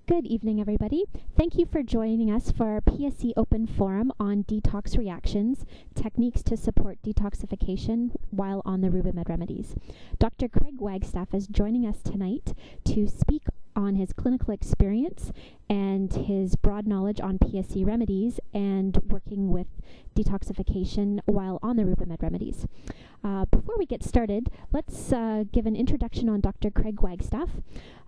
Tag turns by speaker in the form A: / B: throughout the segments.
A: Good evening, everybody. Thank you for joining us for our PSC Open Forum on detox reactions, techniques to support detoxification while on the Rubimed Remedies. Dr. Craig Wagstaff is joining us tonight to speak on his clinical experience and his broad knowledge on PSC remedies and working with detoxification while on the Rubimed Remedies. Before we get started, let's give an introduction on Dr. Craig Wagstaff.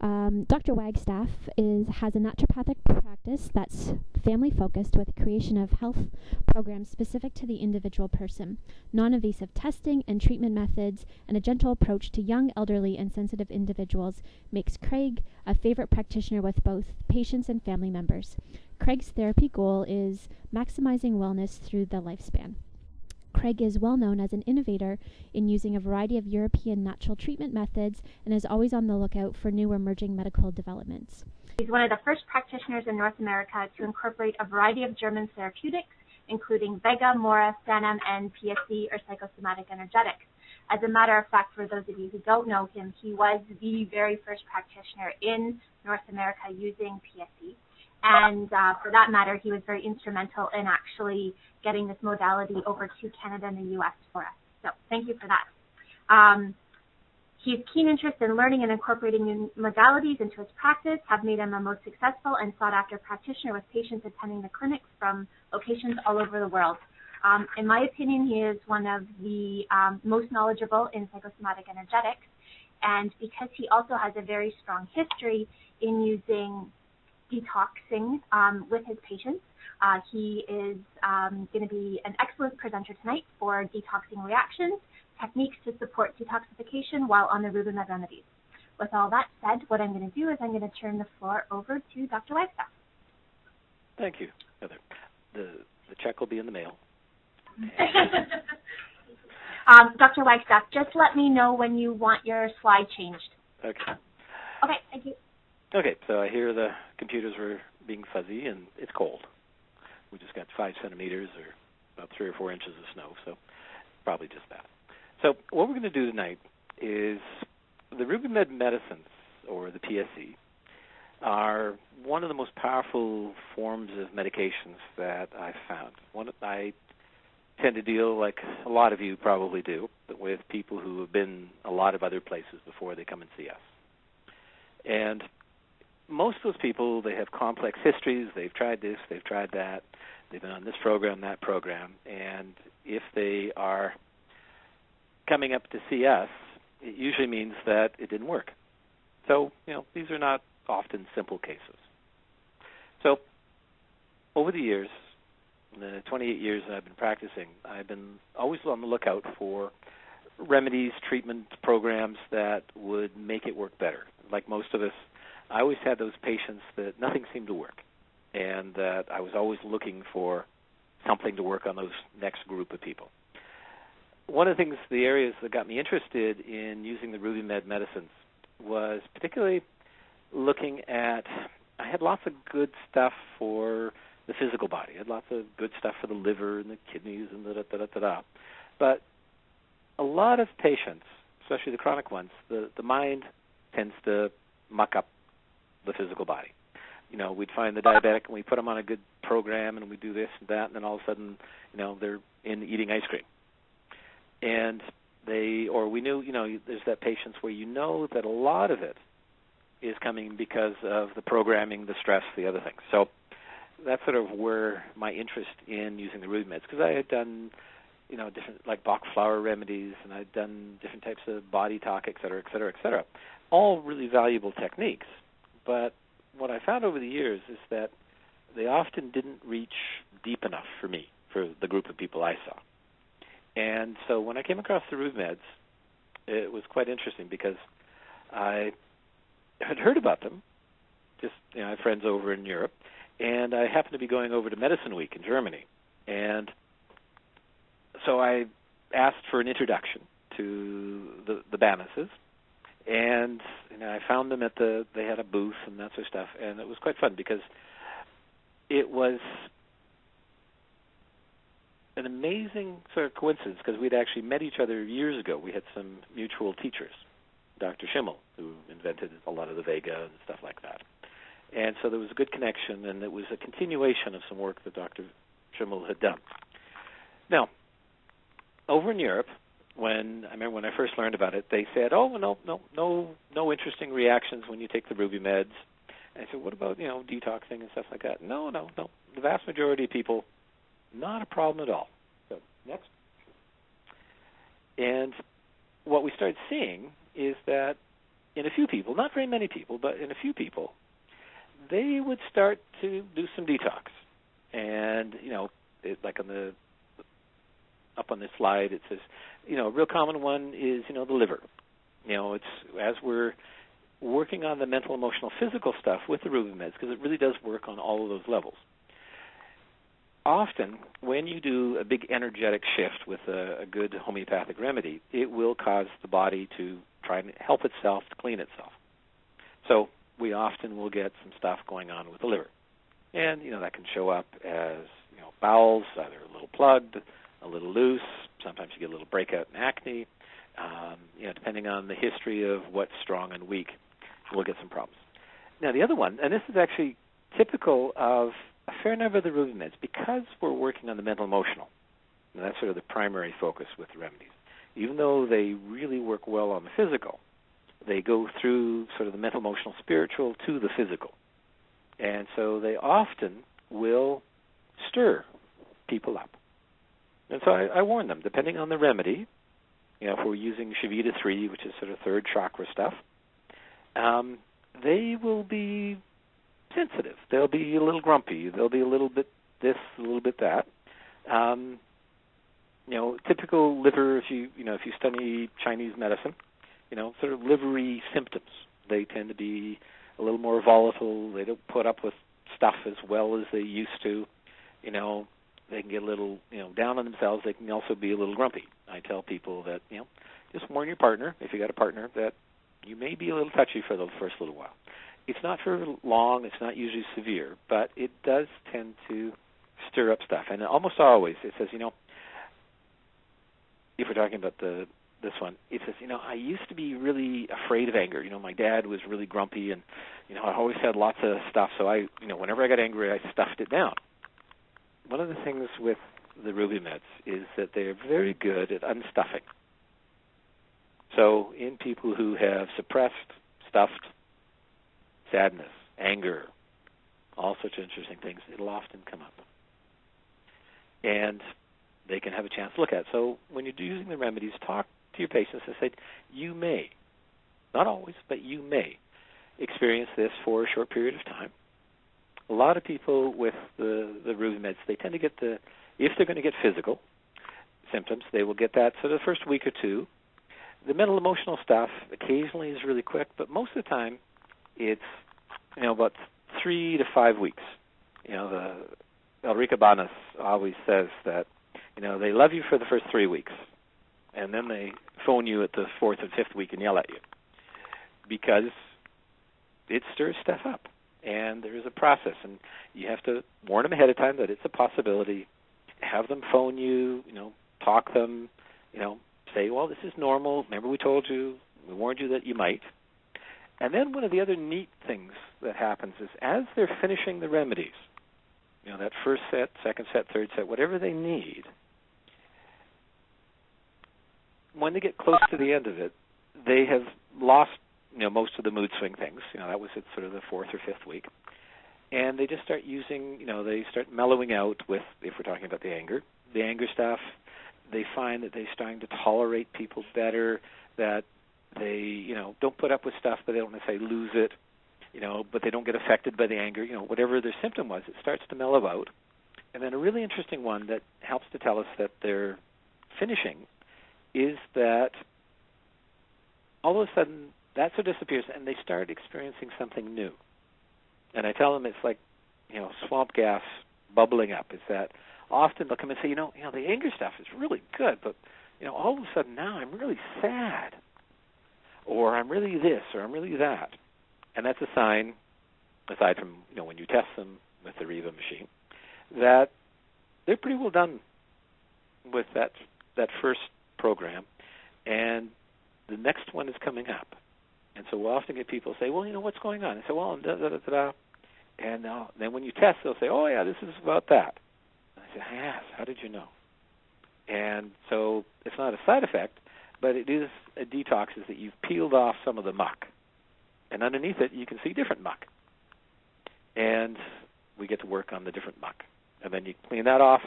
A: Dr. Wagstaff has a naturopathic practice that's family-focused with creation of health programs specific to the individual person, non-invasive testing and treatment methods, and a gentle approach to young, elderly, and sensitive individuals makes Craig a favorite practitioner with both patients and family members. Craig's therapy goal is maximizing wellness through the lifespan. Craig is well known as an innovator in using a variety of European natural treatment methods and is always on the lookout for new emerging medical developments.
B: He's one of the first practitioners in North America to incorporate a variety of German therapeutics, including Vega, Mora, Sanam, and PSC, or psychosomatic energetics. As a matter of fact, for those of you who don't know him, he was the very first practitioner in North America using PSC. And for that matter, he was very instrumental in actually getting this modality over to Canada and the U.S. for us. So thank you for that. His keen interest in learning and incorporating new modalities into his practice have made him a most successful and sought-after practitioner with patients attending the clinics from locations all over the world. In my opinion, he is one of the most knowledgeable in psychosomatic energetics, and because he also has a very strong history in using detoxing with his patients, he is going to be an excellent presenter tonight for detoxing reactions, techniques to support detoxification while on the Rubimed Remedies. With all that said, what I'm going to do is I'm going to turn the floor over to Dr. Wagstaff.
C: Thank you, Heather. The check will be in the mail.
B: Dr. Wagstaff, just let me know when you want your slide changed.
C: Okay.
B: Okay, thank you.
C: Okay, so I hear the computers were being fuzzy, and it's cold. We just got 5 centimeters or about 3 or 4 inches of snow, so probably just that. So what we're going to do tonight is the Rubimed medicines, or the PSC, are one of the most powerful forms of medications that I've found. I tend to deal, like a lot of you probably do, with people who have been a lot of other places before they come and see us. And most of those people, they have complex histories. They've tried this, they've tried that. They've been on this program, that program. And if they are coming up to see us, it usually means that it didn't work. So, these are not often simple cases. So, over the years, in the 28 years that I've been practicing, I've been always on the lookout for remedies, treatment programs that would make it work better. Like most of us, I always had those patients that nothing seemed to work, and that I was always looking for something to work on those next group of people. One of the things, the areas that got me interested in using the Rubimed medicines was particularly looking at, I had lots of good stuff for the physical body. I had lots of good stuff for the liver and the kidneys and da-da-da-da-da. But a lot of patients, especially the chronic ones, the mind tends to muck up the physical body. We'd find the diabetic and we put them on a good program and we do this and that, and then all of a sudden, they're in eating ice cream. And we knew, there's that patients where that a lot of it is coming because of the programming, the stress, the other things. So that's sort of where my interest in using the Rubimeds, because I had done, different, like Bach flower remedies, and I'd done different types of body talk, et cetera, et cetera, et cetera. All really valuable techniques. But what I found over the years is that they often didn't reach deep enough for me, for the group of people I saw. And so when I came across the Rubimeds, it was quite interesting because I had heard about them. Just, I have friends over in Europe, and I happened to be going over to Medicine Week in Germany. And so I asked for an introduction to the Banesses, and I found them they had a booth and that sort of stuff, and it was quite fun because it was an amazing sort of coincidence because we'd actually met each other years ago. We had some mutual teachers, Dr. Schimmel, who invented a lot of the Vega and stuff like that. And so there was a good connection, and it was a continuation of some work that Dr. Schimmel had done. Now, over in Europe, I remember when I first learned about it, they said, "Oh, no interesting reactions when you take the Ruby meds." And I said, "What about detoxing and stuff like that?" No. The vast majority of people, not a problem at all. So next. And what we started seeing is that in a few people, not very many people, but in a few people, they would start to do some detox. And like up on this slide, it says, a real common one is, the liver. It's as we're working on the mental, emotional, physical stuff with the Ruby meds, because it really does work on all of those levels. Often, when you do a big energetic shift with a good homeopathic remedy, it will cause the body to try and help itself, to clean itself. So we often will get some stuff going on with the liver. And, that can show up as, bowels, either a little plugged, a little loose. Sometimes you get a little breakout in acne. Depending on the history of what's strong and weak, we'll get some problems. Now, the other one, and this is actually typical of a fair number of the Ruby meds, because we're working on the mental emotional, and that's sort of the primary focus with the remedies. Even though they really work well on the physical, they go through sort of the mental, emotional, spiritual to the physical. And so they often will stir people up. And so I warn them, depending on the remedy, if we're using Shavita 3, which is sort of third chakra stuff, they will be sensitive. They'll be a little grumpy. They'll be a little bit this, a little bit that. Typical liver, if you study Chinese medicine, sort of livery symptoms. They tend to be a little more volatile. They don't put up with stuff as well as they used to. They can get a little, down on themselves. They can also be a little grumpy. I tell people that, just warn your partner, if you got a partner, that you may be a little touchy for the first little while. It's not for long. It's not usually severe, but it does tend to stir up stuff. And almost always it says, if we're talking about this one, it says, I used to be really afraid of anger. My dad was really grumpy, and, I always had lots of stuff, so whenever I got angry, I stuffed it down. One of the things with the Ruby meds is that they're very good at unstuffing. So in people who have suppressed, stuffed sadness, anger, all such interesting things, it'll often come up. And they can have a chance to look at it. So when you're using the remedies, talk to your patients and say, you may, not always, but you may experience this for a short period of time. A lot of people with the Ruby meds, they tend to get if they're going to get physical symptoms, they will get that for the first week or two. The mental, emotional stuff occasionally is really quick, but most of the time it's, about 3 to 5 weeks. The Ulrika Banas always says that, they love you for the first 3 weeks, and then they phone you at the 4th and 5th week and yell at you because it stirs stuff up. And there is a process, and you have to warn them ahead of time that it's a possibility. Have them phone you, talk them, say, well, this is normal. Remember we told you, we warned you that you might. And then one of the other neat things that happens is as they're finishing the remedies, that first set, second set, third set, whatever they need, when they get close to the end of it, they have lost most of the mood swing things. That was at sort of the 4th or 5th week. And they just start using, they start mellowing out with, if we're talking about the anger stuff, they find that they're starting to tolerate people better, that they, don't put up with stuff, but they don't necessarily lose it, but they don't get affected by the anger. Whatever their symptom was, it starts to mellow out. And then a really interesting one that helps to tell us that they're finishing is that all of a sudden that sort of disappears and they start experiencing something new. And I tell them it's like, swamp gas bubbling up. Is that often they'll come and say, the anger stuff is really good, but, all of a sudden now I'm really sad, or I'm really this, or I'm really that. And that's a sign, aside from, when you test them with the Riva machine, that they're pretty well done with that first program, and the next one is coming up. And so we'll often get people say, well, what's going on? I say, well, da-da-da-da-da. And then when you test, they'll say, oh, yeah, this is about that. And I say, yes, how did you know? And so it's not a side effect, but it is a detox, is that you've peeled off some of the muck. And underneath it, you can see different muck. And we get to work on the different muck. And then you clean that off,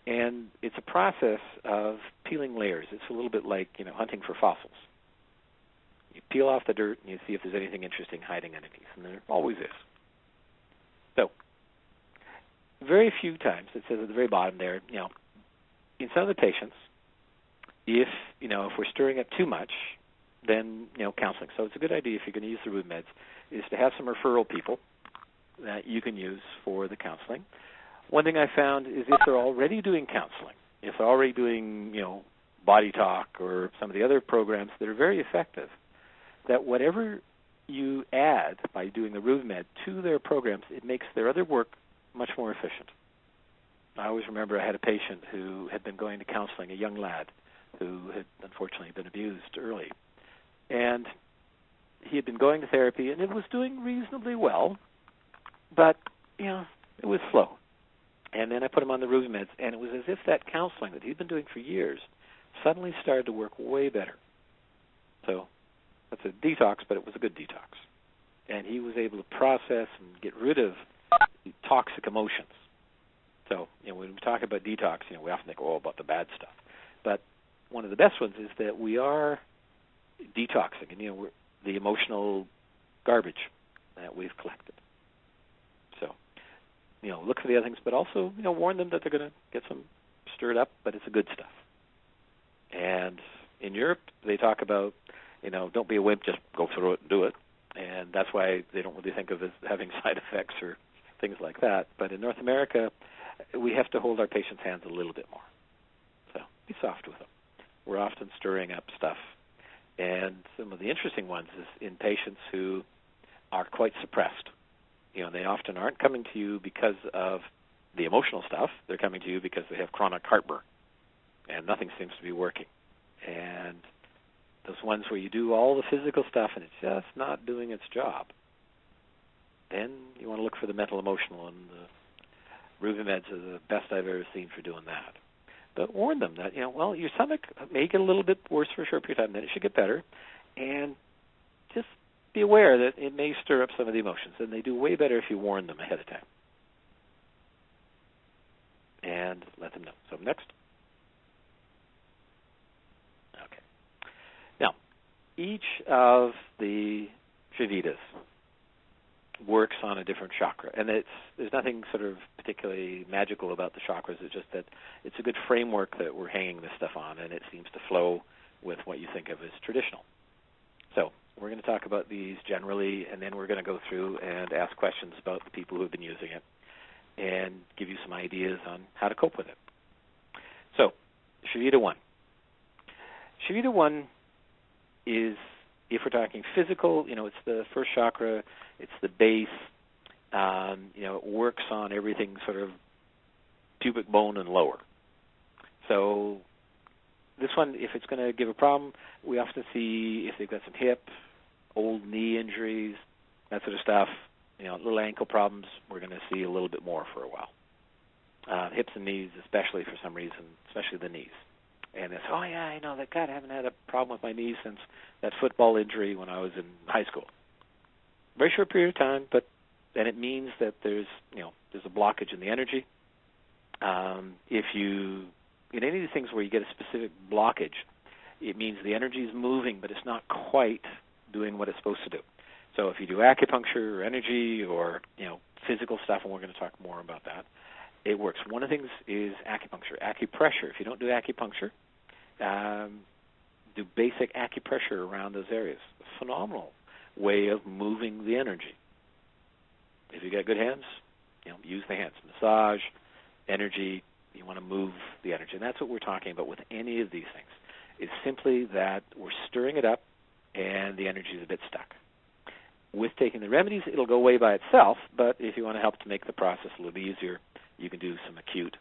C: and it's a process of peeling layers. It's a little bit like, hunting for fossils. You peel off the dirt, and you see if there's anything interesting hiding underneath, and there always is. So, very few times, it says at the very bottom there, in some of the patients, if we're stirring up too much, then, counseling. So it's a good idea, if you're going to use the Rubimed, is to have some referral people that you can use for the counseling. One thing I found is if they're already doing counseling, if they're already doing, Body Talk or some of the other programs that are very effective, that whatever you add by doing the Rubimed to their programs, it makes their other work much more efficient. I always remember I had a patient who had been going to counseling, a young lad who had unfortunately been abused early. And he had been going to therapy, and it was doing reasonably well, but, it was slow. And then I put him on the Rubimeds, and it was as if that counseling that he'd been doing for years suddenly started to work way better. So that's a detox, but it was a good detox. And he was able to process and get rid of toxic emotions. So, when we talk about detox, we often think, about the bad stuff. But one of the best ones is that we are detoxing, and, we're the emotional garbage that we've collected. So, look for the other things, but also, warn them that they're going to get some stirred up, but it's the good stuff. And in Europe, they talk about, don't be a wimp, just go through it and do it. And that's why they don't really think of it as having side effects or things like that. But in North America, we have to hold our patients' hands a little bit more. So be soft with them. We're often stirring up stuff. And some of the interesting ones is in patients who are quite suppressed. They often aren't coming to you because of the emotional stuff. They're coming to you because they have chronic heartburn, and nothing seems to be working. And those ones where you do all the physical stuff and it's just not doing its job, then you want to look for the mental, emotional, and the Rubimeds are the best I've ever seen for doing that. But warn them that, your stomach may get a little bit worse for a short period of time, then it should get better. And just be aware that it may stir up some of the emotions, and they do way better if you warn them ahead of time. And let them know. So next. Okay. Now, each of the Shavitas works on a different chakra, and there's nothing sort of particularly magical about the chakras. It's just that it's a good framework that we're hanging this stuff on, and it seems to flow with what you think of as traditional. So we're going to talk about these generally, and then we're going to go through and ask questions about the people who have been using it and give you some ideas on how to cope with it. So, Shavita 1. Shavita 1 is, if we're talking physical, it's the first chakra, it's the base, it works on everything sort of pubic bone and lower. So this one, if it's going to give a problem, we often see if they've got some hip, old knee injuries, that sort of stuff, little ankle problems, we're going to see a little bit more for a while. Hips and knees, especially for some reason, especially the knees. And it's, I haven't had a problem with my knees since that football injury when I was in high school. Very short period of time, but then it means that there's a blockage in the energy. If you, in any of these things where you get a specific blockage, it means the energy is moving, but it's not quite doing what it's supposed to do. So if you do acupuncture or energy or, physical stuff, and we're going to talk more about that, it works. One of the things is acupuncture, acupressure. If you don't do acupuncture, do basic acupressure around those areas. A phenomenal way of moving the energy. If you got good hands, use the hands. Massage, energy, you want to move the energy. And that's what we're talking about with any of these things. It's simply that we're stirring it up and the energy is a bit stuck. With taking the remedies, it'll go away by itself, but if you want to help to make the process a little easier, you can do some acute